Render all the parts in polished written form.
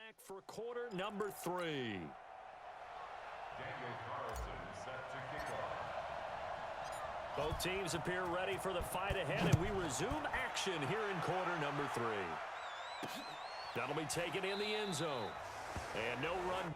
back for quarter number 3. Both teams appear ready for the fight ahead, and we resume action here in quarter number 3. That'll be taken in the end zone. And no run.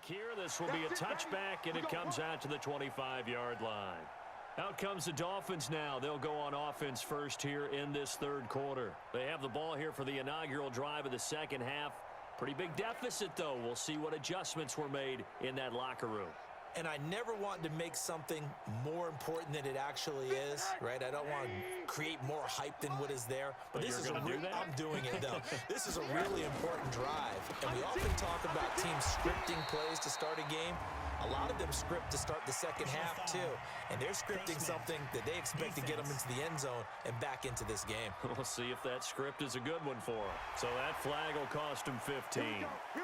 Here, this will be a touchback, and it comes out to the 25-yard line. Out comes the Dolphins now. They'll go on offense first here in this third quarter. They have the ball here for the inaugural drive of the second half. Pretty big deficit, though. We'll see what adjustments were made in that locker room. And I never want to make something more important than it actually is, right? I don't want to create more hype than what is there. But this is I'm doing it, though. This is a really important drive. And we often talk about teams scripting plays to start a game. A lot of them script to start the second half, too. And they're scripting something that they expect to get them into the end zone and back into this game. We'll see if that script is a good one for them. So that flag will cost them 15.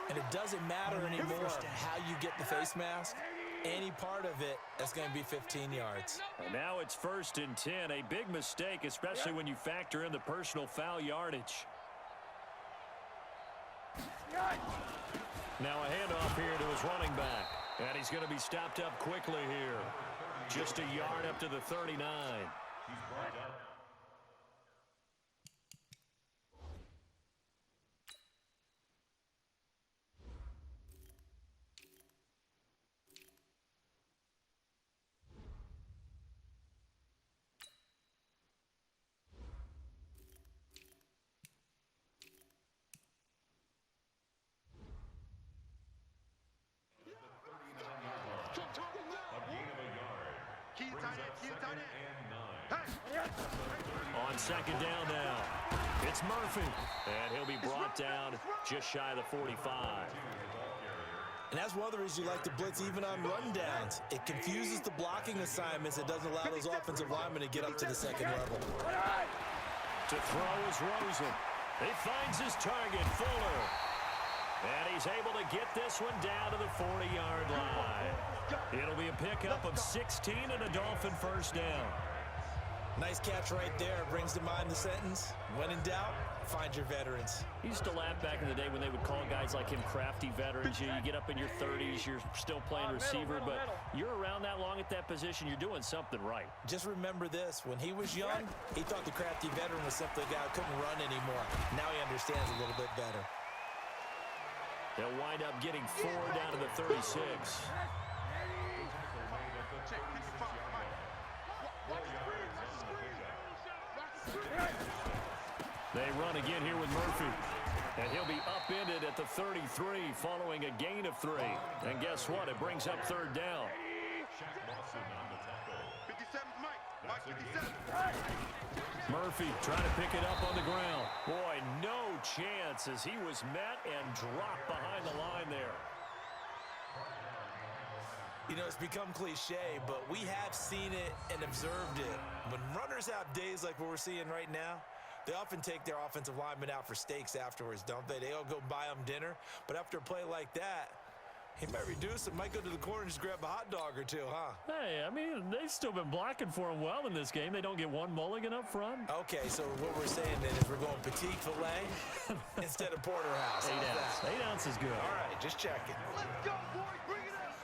And it doesn't matter anymore how you get the face mask. Any part of it, that's going to be 15 yards. And now it's 1st and 10. A big mistake, especially when you factor in the personal foul yardage. Now a handoff here to his running back. And he's going to be stopped up quickly here. Just a yard up to the 39. He's brought up. On second down now, it's Murphy, and he'll be brought down just shy of the 45. And that's one of the reasons you like to blitz even on rundowns. It confuses the blocking assignments. It doesn't allow those offensive linemen to get up to the second level. To throw is Rosen. He finds his target, Fuller. And he's able to get this one down to the 40-yard line. It'll be a pickup of 16 and a Dolphin first down. Nice catch right there. Brings to mind the sentence, when in doubt, find your veterans. He used to laugh back in the day when they would call guys like him crafty veterans. You get up in your 30s, you're still playing receiver, but you're around that long at that position, you're doing something right. Just remember this. When he was young, he thought the crafty veteran was simply a guy who couldn't run anymore. Now he understands a little bit better. They'll wind up getting 4 down to the 36. They run again here with Murphy. And he'll be upended at the 33 following a gain of 3. And guess what? It brings up 3rd down. 57, Mike 57. Murphy trying to pick it up on the ground. Boy, no chance as he was met and dropped behind the line there. You know, it's become cliche, but we have seen it and observed it. When runners have days like what we're seeing right now, they often take their offensive linemen out for steaks afterwards, don't they? They all go buy them dinner. But after a play like that, he might reduce it, might go to the corner and just grab a hot dog or two, huh? Hey, I mean, they've still been blocking for him well in this game. They don't get one mulligan up front. Okay, so what we're saying then is we're going petite filet instead of porterhouse. 8 ounce. 8 ounce is good. All right, just checking. Let's go, boys. Bring it up.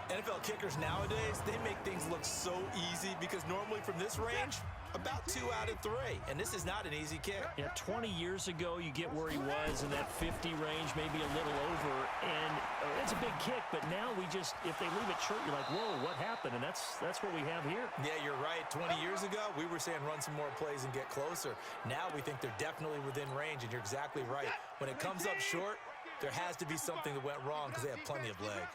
NFL kickers nowadays, they make things look so easy because normally from this range, about 2 out of 3. And this is not an easy kick. Yeah, 20 years ago, you get where he was in that 50 range, maybe a little over. And it's a big kick, but now we just, if they leave it short, you're like, whoa, what happened? And that's what we have here. Yeah, you're right. 20 years ago, we were saying run some more plays and get closer. Now we think they're definitely within range, and you're exactly right. When it comes up short, there has to be something that went wrong because they have plenty of leg.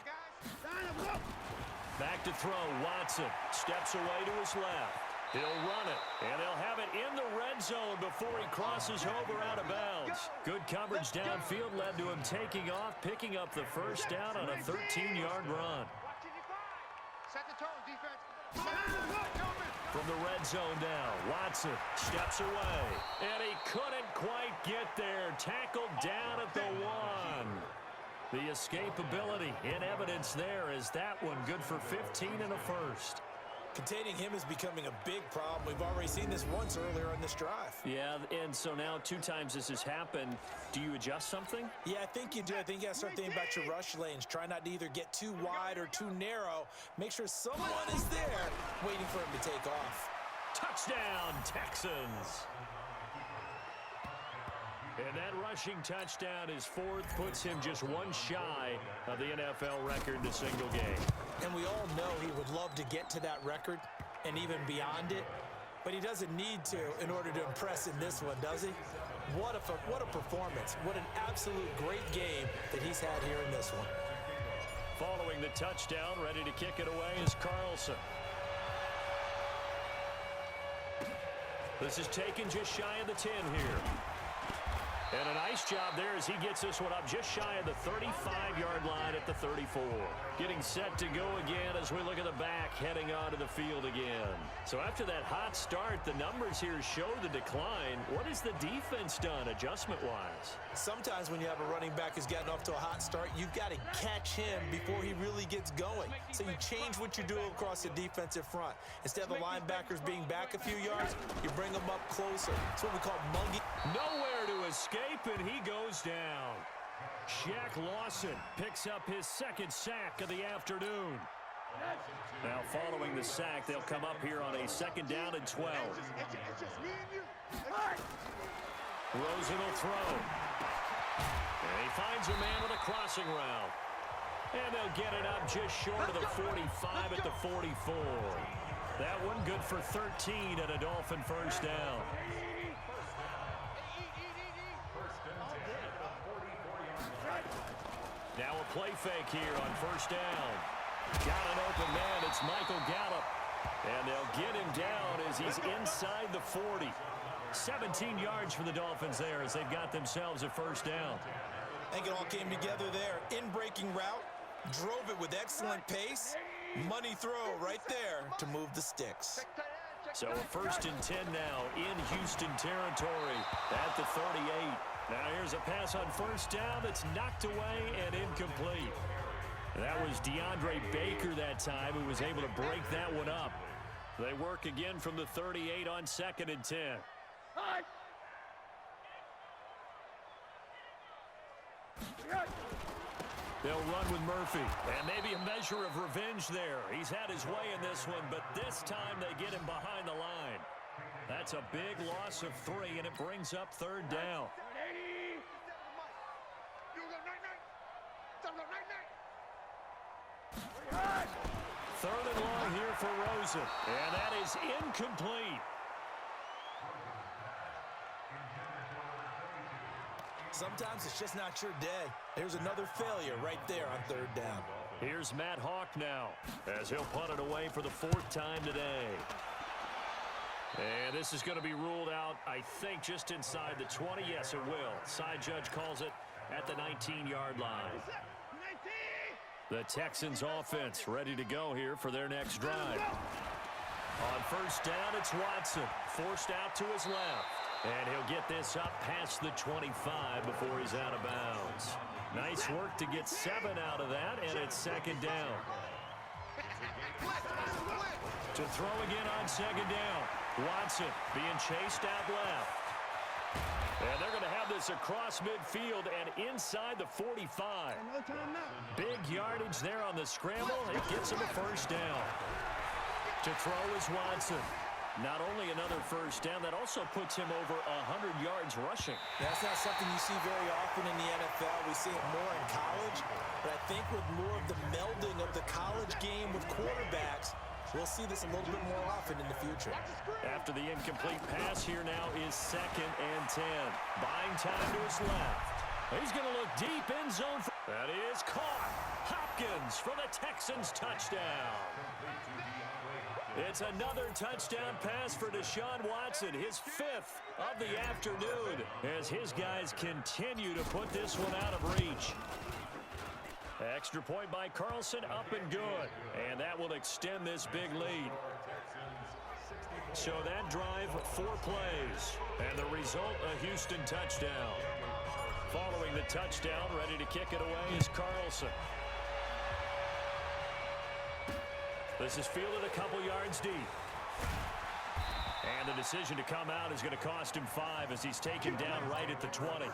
Back to throw. Watson steps away to his left. He'll run it, and they'll have it in the red zone before he crosses over out of bounds. Good coverage downfield led to him taking off, picking up the first down on a 13-yard run. Set the tone, defense. From the red zone now, Watson steps away, and he couldn't quite get there. Tackled down at the 1. The escapability in evidence there is that one good for 15 and a first. Containing him is becoming a big problem. We've already seen this once earlier on this drive. Yeah, and so now 2 times this has happened. Do you adjust something? Yeah, I think you do. I think you got to start thinking about your rush lanes. Try not to either get too wide or too narrow. Make sure someone is there waiting for him to take off. Touchdown, Texans. And that rushing touchdown, his 4th, puts him just 1 shy of the NFL record in a single game. And we all know he would love to get to that record and even beyond it, but he doesn't need to in order to impress in this one, does he? What a performance. What an absolute great game that he's had here in this one. Following the touchdown, ready to kick it away is Carlson. This is taken just shy of the 10 here. And a nice job there as he gets this one up just shy of the 35-yard line at the 34. Getting set to go again as we look at the back heading onto the field again. So after that hot start, the numbers here show the decline. What has the defense done adjustment-wise? Sometimes when you have a running back who's gotten off to a hot start, you've got to catch him before he really gets going. So you change what you do across the defensive front. Instead of the linebackers being back a few yards, you bring them up closer. It's what we call munging. Nowhere to escape, and he goes down. Shaq Lawson picks up his 2nd sack of the afternoon. Now following the sack, they'll come up here on a 2nd down and 12. Rosen will throw. And he finds a man with a crossing route. And they'll get it up just short of the 45 at the 44. That one good for 13 and a Dolphin first down. Now a play fake here on first down. Got an open man. It's Michael Gallup. And they'll get him down as he's inside the 40. 17 yards for the Dolphins there as they've got themselves a first down. I think it all came together there. In-breaking route. Drove it with excellent pace. Money throw right there to move the sticks. So a 1st and 10 now in Houston territory at the 38. Now here's a pass on first down that's knocked away and incomplete. That was DeAndre Baker that time who was able to break that one up. They work again from the 38 on 2nd and 10. They'll run with Murphy. And maybe a measure of revenge there. He's had his way in this one, but this time they get him behind the line. That's a big loss of 3, and it brings up 3rd down. Third and long here for Rosen. And that is incomplete. Sometimes it's just not your day. There's another failure right there on 3rd down. Here's Matt Hawk now as he'll punt it away for the 4th time today. And this is going to be ruled out, I think, just inside the 20. Yes, it will. Side judge calls it at the 19-yard line. The Texans offense ready to go here for their next drive. On first down, it's Watson. Forced out to his left. And he'll get this up past the 25 before he's out of bounds. Nice work to get 7 out of that, and it's 2nd down. To throw again on 2nd down. Watson being chased out left. And they're going to have this across midfield and inside the 45. Big yardage there on the scramble. It gets him a first down. To throw is Watson. Not only another first down, that also puts him over 100 yards rushing. That's not something you see very often in the NFL. We see it more in college. But I think with more of the melding of the college game with quarterbacks, we'll see this a little bit more often in the future. After the incomplete pass, here now is 2nd and 10. Buying time to his left. He's going to look deep in zone. That is caught. Hopkins for the Texans touchdown. It's another touchdown pass for Deshaun Watson, his 5th of the afternoon, as his guys continue to put this one out of reach. Extra point by Carlson, up and good. And that will extend this big lead. So that drive, 4 plays. And the result, a Houston touchdown. Following the touchdown, ready to kick it away is Carlson. This is fielded a couple yards deep. And the decision to come out is going to cost him 5 as he's taken down right at the 20.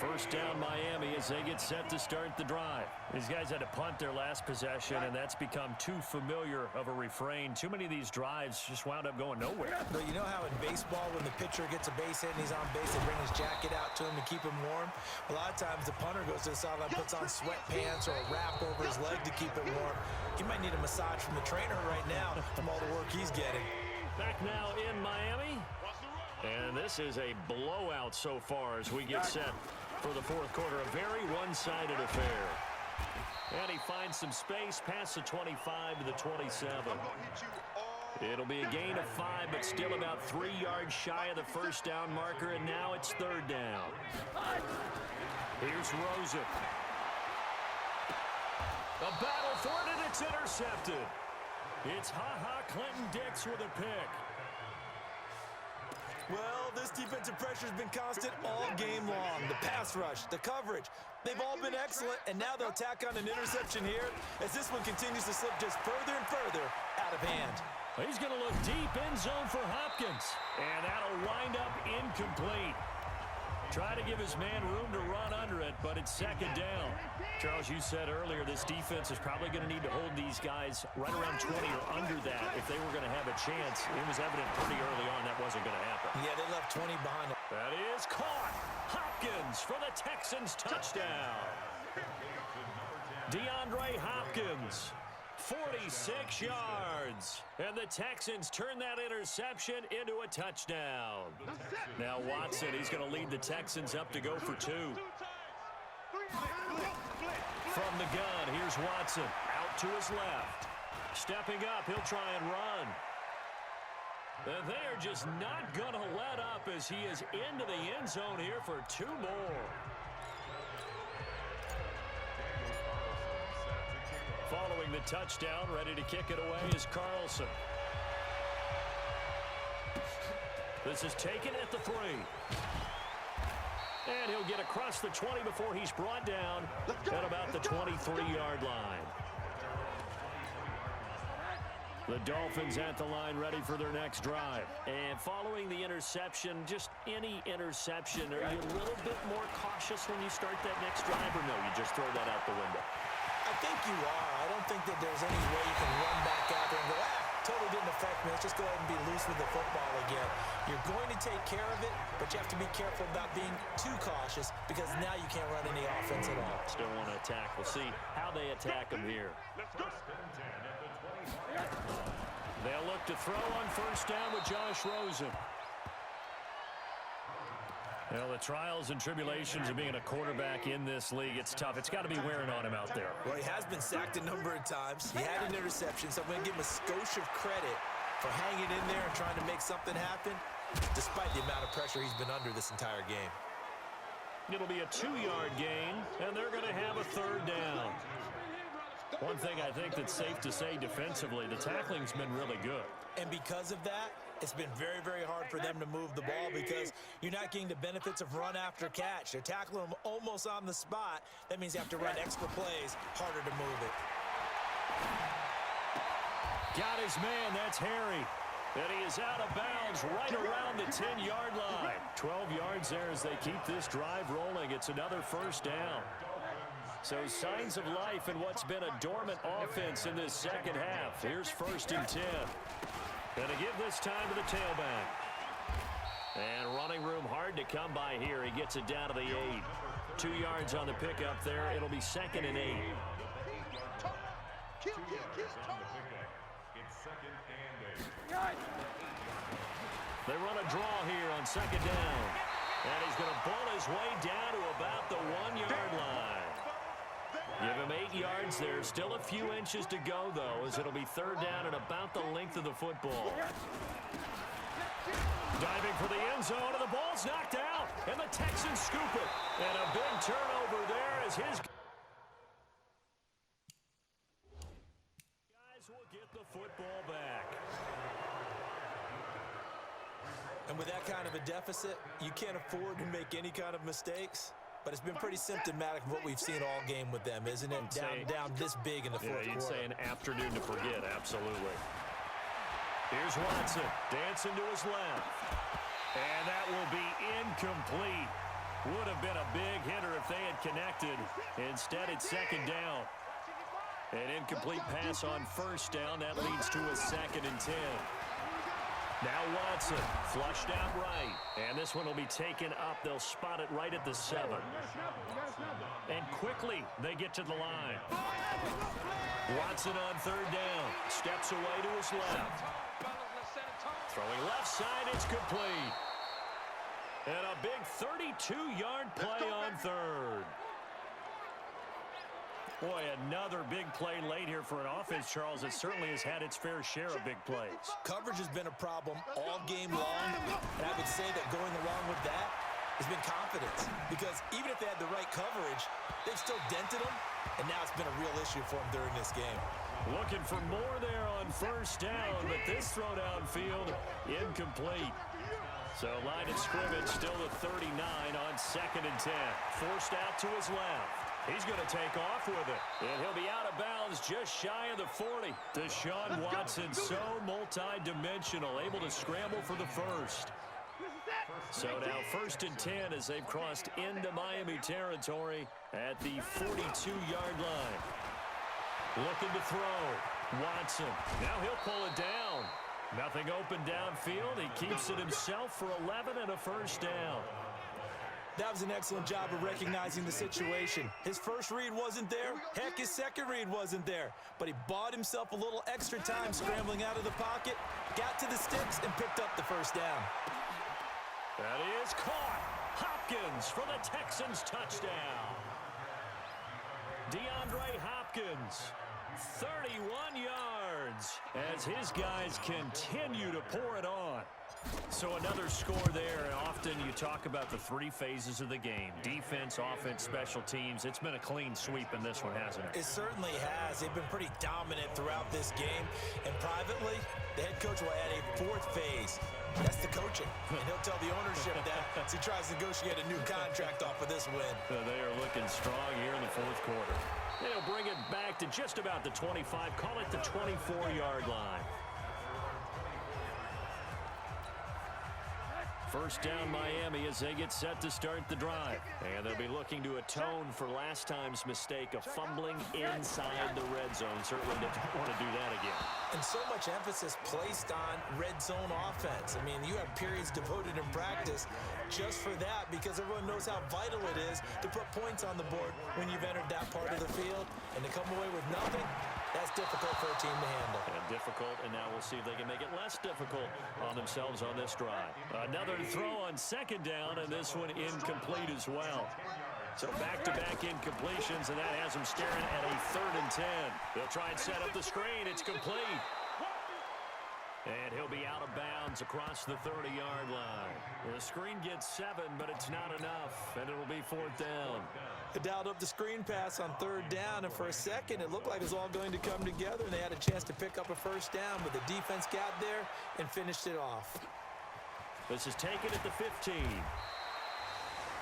First down Miami as they get set to start the drive. These guys had to punt their last possession, and that's become too familiar of a refrain. Too many of these drives just wound up going nowhere. But you know how in baseball when the pitcher gets a base hit and he's on base, they bring his jacket out to him to keep him warm? A lot of times the punter goes to the sideline, puts on sweatpants or a wrap over his leg to keep it warm. He might need a massage from the trainer right now from all the work he's getting. Back now in Miami. And this is a blowout so far as we get set for the 4th quarter. A very one-sided affair. And he finds some space past the 25 to the 27. It'll be a gain of 5, but still about 3 yards shy of the first down marker, and now it's 3rd down. Here's Rosen. A battle for it, and it's intercepted. It's Clinton-Dix with a pick. Well, this defensive pressure has been constant all game long. The pass rush, the coverage, they've all been excellent, and now they'll tack on an interception here as this one continues to slip just further and further out of hand. He's going to look deep in zone for Hopkins, and that'll wind up incomplete. Try to give his man room to run under it, but it's 2nd down. Charles, you said earlier this defense is probably going to need to hold these guys right around 20 or under that if they were going to have a chance. It was evident pretty early on that wasn't going to happen. Yeah, they left 20 behind. That is caught. Hopkins for the Texans touchdown. DeAndre Hopkins. 46 yards. And the Texans turn that interception into a touchdown. Now Watson, he's going to lead the Texans up to go for 2. From the gun, here's Watson. Out to his left. Stepping up, he'll try and run. And they're just not going to let up as he is into the end zone here for 2 more. Following the touchdown, ready to kick it away is Carlson. This is taken at the 3. And he'll get across the 20 before he's brought down at about the 23-yard line. The Dolphins at the line ready for their next drive. And following the interception, just any interception, are you a little bit more cautious when you start that next drive, or no, you just throw that out the window? I think you are. I don't think that there's any way you can run back out there and go, totally didn't affect me. Let's just go ahead and be loose with the football again. You're going to take care of it, but you have to be careful about being too cautious because now you can't run any offense at all. Still want to attack. We'll see how they attack him here. They'll look to throw on first down with Josh Rosen. Well, the trials and tribulations of being a quarterback in this league, it's tough. It's got to be wearing on him out there. Well, he has been sacked a number of times. He had an interception, so I'm going to give him a skosh of credit for hanging in there and trying to make something happen, despite the amount of pressure he's been under this entire game. It'll be a 2-yard gain, and they're going to have a 3rd down. One thing I think that's safe to say defensively, the tackling's been really good. And because of that, it's been very, very hard for them to move the ball because you're not getting the benefits of run after catch. They're tackling them almost on the spot. That means you have to run extra plays, harder to move it. Got his man, that's Harry. And he is out of bounds right around the 10-yard line. 12 yards yards there as they keep this drive rolling. It's another first down. So signs of life in what's been a dormant offense in this second half. Here's 1st and 10. Gonna give this time to the tailback. And running room hard to come by here. He gets it down to the 8. 2 yards on the pickup there. It'll be 2nd and 8. They run a draw here on 2nd down. And he's going to bull his way down to about the 1-yard line. Give him 8 yards there. Still a few inches to go, though, as it'll be 3rd down and about the length of the football. Diving for the end zone, and the ball's knocked out. And the Texans scoop it. And a big turnover there as his guys will get the football back. And with that kind of a deficit, you can't afford to make any kind of mistakes. But it's been pretty symptomatic of what we've seen all game with them, isn't it? Down this big in the fourth quarter. You'd say an afternoon to forget, absolutely. Here's Watson, dancing to his left. And that will be incomplete. Would have been a big hitter if they had connected. Instead, it's 2nd down. An incomplete pass on 1st down. That leads to a 2nd and 10. Now Watson, flushed out right. And this one will be taken up. They'll spot it right at the 7. And quickly, they get to the line. Watson on 3rd down. Steps away to his left. Throwing left side, it's complete. And a big 32-yard play on 3rd. Boy, another big play late here for an offense, Charles, that certainly has had its fair share of big plays. Coverage has been a problem all game long, and I would say that going along with that has been confidence. Because even if they had the right coverage, they've still dented them, and now it's been a real issue for them during this game. Looking for more there on 1st down, but this throw downfield incomplete. So line of scrimmage still at 39 on 2nd and 10. Forced out to his left. He's going to take off with it. And he'll be out of bounds just shy of the 40. Deshaun Watson, so multi-dimensional, able to scramble for the 1st. So now 1st and 10 as they've crossed into Miami territory at the 42-yard line. Looking to throw. Watson. Now he'll pull it down. Nothing open downfield. He keeps it himself for 11 and a 1st down. That was an excellent job of recognizing the situation. His first read wasn't there. Heck, his second read wasn't there. But he bought himself a little extra time scrambling out of the pocket, got to the sticks, and picked up the 1st down. That is caught. Hopkins for the Texans touchdown. DeAndre Hopkins, 31 yards as his guys continue to pour it on. So another score there, and often you talk about the 3 phases of the game. Defense, offense, special teams. It's been a clean sweep in this one, hasn't it? It certainly has. They've been pretty dominant throughout this game. And privately, the head coach will add a 4th phase. That's the coaching. And he'll tell the ownership that as he tries to negotiate a new contract off of this win. They are looking strong here in the 4th quarter. They'll bring it back to just about the 25. Call it the 24-yard line. 1st down Miami as they get set to start the drive. And they'll be looking to atone for last time's mistake of fumbling inside the red zone. Certainly don't want to do that again. And so much emphasis placed on red zone offense. I mean, you have periods devoted in practice just for that because everyone knows how vital it is to put points on the board when you've entered that part of the field. And to come away with nothing, that's difficult for a team to handle. And difficult, and now we'll see if they can make it less difficult on themselves on this drive. Another throw on 2nd down, and this one incomplete as well. So back-to-back incompletions, and that has them staring at a 3rd and 10. They'll try and set up the screen. It's complete. And he'll be out of bounds across the 30-yard line. The screen gets 7, but it's not enough, and it'll be 4th down. They dialed up the screen pass on 3rd down, and for a second, it looked like it was all going to come together, and they had a chance to pick up a 1st down, but the defense got there and finished it off. This is taken at the 15.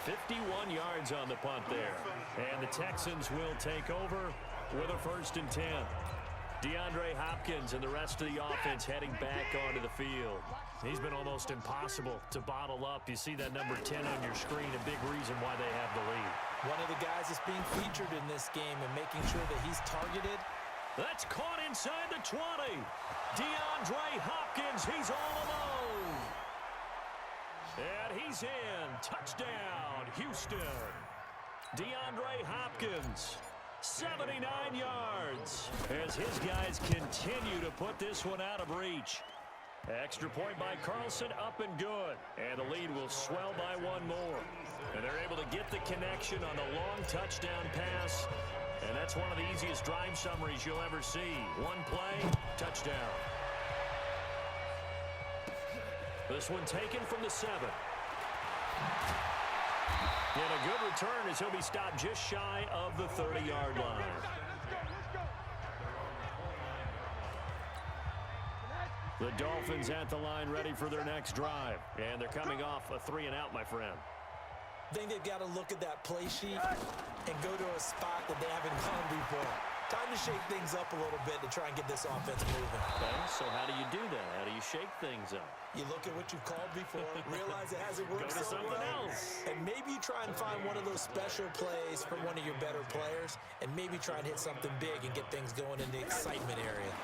51 yards on the punt there. And the Texans will take over with a 1st and 10. DeAndre Hopkins and the rest of the offense heading back onto the field. He's been almost impossible to bottle up. You see that number 10 on your screen, a big reason why they have the lead. One of the guys that's being featured in this game and making sure that he's targeted. That's caught inside the 20. DeAndre Hopkins, he's all alone. And he's in. Touchdown, Houston. DeAndre Hopkins, 79 yards, as his guys continue to put this one out of reach. Extra point by Carlson, up and good. And the lead will swell by one more. And they're able to get the connection on the long touchdown pass. And that's one of the easiest drive summaries you'll ever see. One play, touchdown. This one taken from the 7. And a good return as he'll be stopped just shy of the 30-yard line. The Dolphins at the line ready for their next drive. And they're coming off a 3-and-out, my friend. I think they've got to look at that play sheet and go to a spot that they haven't gone before. Time to shake things up a little bit to try and get this offense moving. Okay, so how do you do that? How do you shake things up? You look at what you've called before, realize it hasn't worked Go to so something well, else. and maybe you try and find one of those special plays from one of your better players, and maybe try and hit something big and get things going in the excitement area.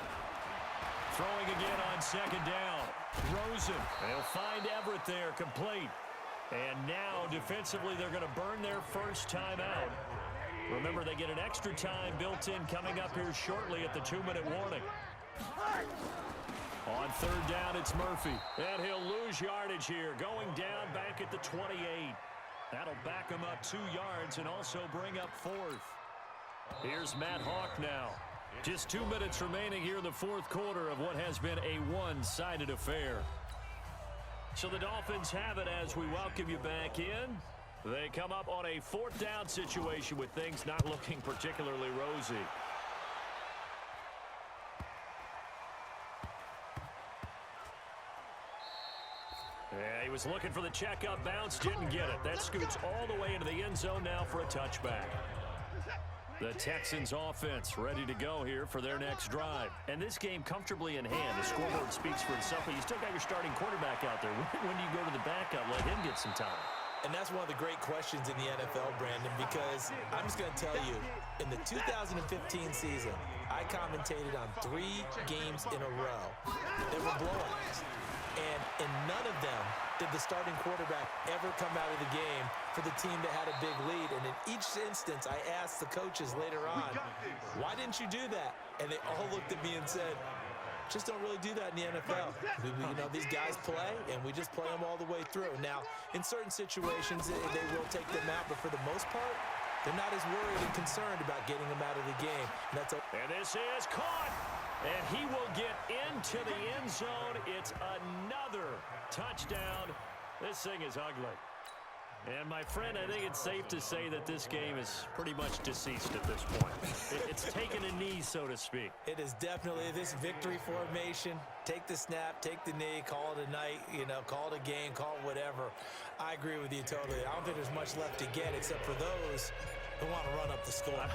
Throwing again on 2nd down. Rosen. They'll find Everett there, complete. And now, defensively, they're going to burn their first time out. Remember, they get an extra time built in coming up here shortly at the 2-minute warning. On 3rd down, it's Murphy. And he'll lose yardage here, going down back at the 28. That'll back him up 2 yards and also bring up 4th. Here's Matt Hawk now. Just 2 minutes remaining here in the 4th quarter of what has been a one-sided affair. So the Dolphins have it as we welcome you back in. They come up on a 4th down situation with things not looking particularly rosy. Yeah, he was looking for the checkup bounce, didn't get it. That scoots all the way into the end zone now for a touchback. The Texans offense ready to go here for their next drive. And this game comfortably in hand. The scoreboard speaks for itself, but you still got your starting quarterback out there. When do you go to the backup? Let him get some time. And that's one of the great questions in the NFL, Brandon, because I'm just going to tell you, in the 2015 season, I commentated on 3 games in a row that were blowouts. And in none of them did the starting quarterback ever come out of the game for the team that had a big lead. And in each instance, I asked the coaches later on, why didn't you do that? And they all looked at me and said, just don't really do that in the NFL. You know, these guys play, and we just play them all the way through. Now, in certain situations, they will take them out, but for the most part, they're not as worried and concerned about getting them out of the game. And this is caught. And he will get into the end zone. It's another touchdown. This thing is ugly. And, my friend, I think it's safe to say that this game is pretty much deceased at this point. It's taken a knee, so to speak. It is definitely this victory formation. Take the snap, take the knee, call it a night, call it a game, call it whatever. I agree with you totally. I don't think there's much left to get except for those who want to run up the score.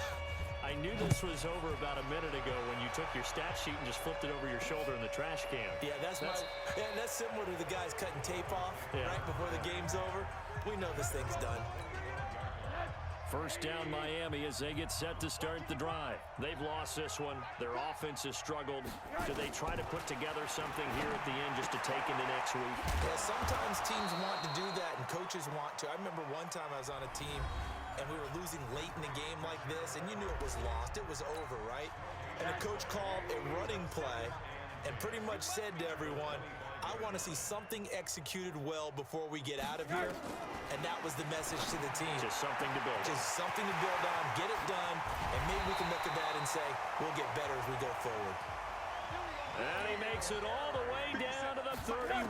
I knew this was over about a minute ago when you took your stat sheet and just flipped it over your shoulder in the trash can. Yeah, that's similar to the guys cutting tape off right before the game's over. We know this thing's done. First down Miami as they get set to start the drive. They've lost this one. Their offense has struggled. Do they try to put together something here at the end just to take into next week? Yeah, sometimes teams want to do that and coaches want to. I remember one time I was on a team and we were losing late in the game like this, and you knew it was lost. It was over, right? And the coach called a running play and pretty much said to everyone, I want to see something executed well before we get out of here. And that was the message to the team. Just something to build. Just something to build on, get it done, and maybe we can look at that and say, we'll get better as we go forward. And he makes it all the way down to the 31.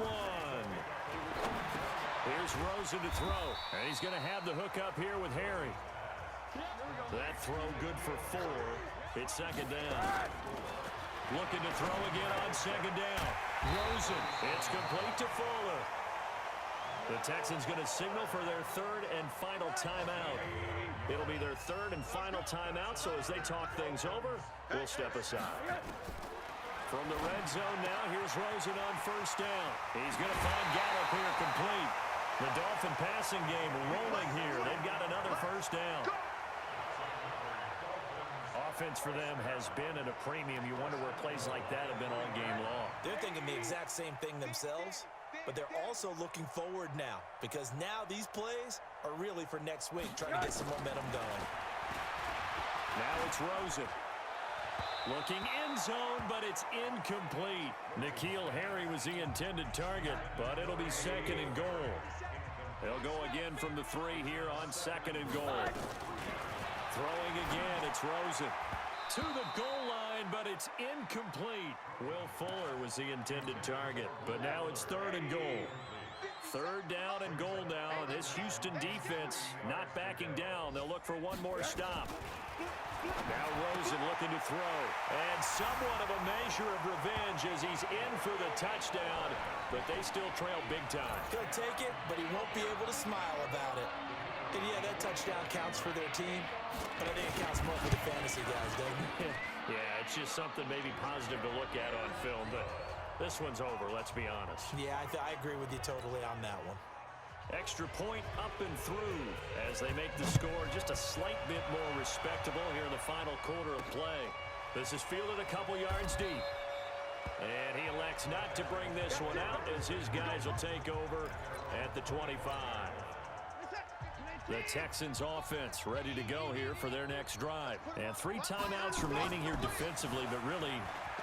Here's Rosen to throw, and he's going to have the hook up here with Harry. That throw good for 4. It's 2nd down. Looking to throw again on 2nd down. Rosen, it's complete to Fuller. The Texans going to signal for their third and final timeout. It'll be their third and final timeout, so as they talk things over, we'll step aside. From the red zone now, here's Rosen on first down. He's going to find Gallup here complete. The Dolphin passing game rolling here. They've got another first down. Offense for them has been at a premium. You wonder where plays like that have been all game long. They're thinking the exact same thing themselves, but they're also looking forward now because now these plays are really for next week, trying to get some momentum going. Now it's Rosen. Looking in zone, but it's incomplete. N'Keal Harry was the intended target, but it'll be second and goal. They'll go again from the 3 here on second and goal. Throwing again, it's Rosen. To the goal line, but it's incomplete. Will Fuller was the intended target, but now it's third and goal. Third down and goal now. This Houston defense not backing down. They'll look for one more stop. Now Rosen looking to throw. And somewhat of a measure of revenge as he's in for the touchdown, but they still trail big time. He'll take it, but he won't be able to smile about it. And yeah, that touchdown counts for their team, but I think it counts more for the fantasy guys, doesn't it? Yeah, it's just something maybe positive to look at on film, but this one's over, let's be honest. Yeah, I agree with you totally on that one. Extra point up and through as they make the score just a slight bit more respectable here in the final quarter of play. This is fielded a couple yards deep. And he elects not to bring this one out as his guys will take over at the 25. The Texans offense ready to go here for their next drive. And 3 timeouts remaining here defensively, but really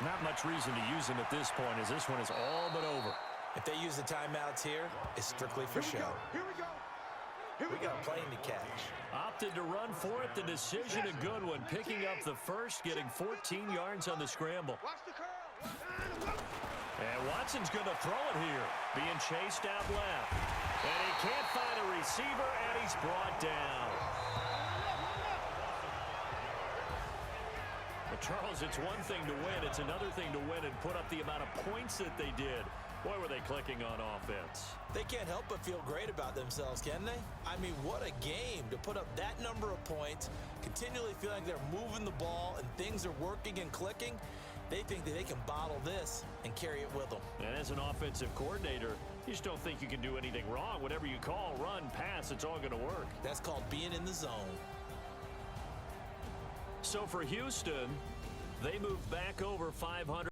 not much reason to use them at this point as this one is all but over. If they use the timeouts here, it's strictly for show. We got a plane to catch. Opted to run for it. The decision a good one. Picking up the first, getting 14 yards on the scramble. And Watson's going to throw it here. Being chased out left. And he can't find a receiver, and he's brought down. But Charles, it's one thing to win. It's another thing to win and put up the amount of points that they did. Boy, were they clicking on offense. They can't help but feel great about themselves, can they? I mean, what a game to put up that number of points, continually feel like they're moving the ball and things are working and clicking. They think that they can bottle this and carry it with them. And as an offensive coordinator, you just don't think you can do anything wrong. Whatever you call, run, pass, it's all going to work. That's called being in the zone. So for Houston, they move back over 500.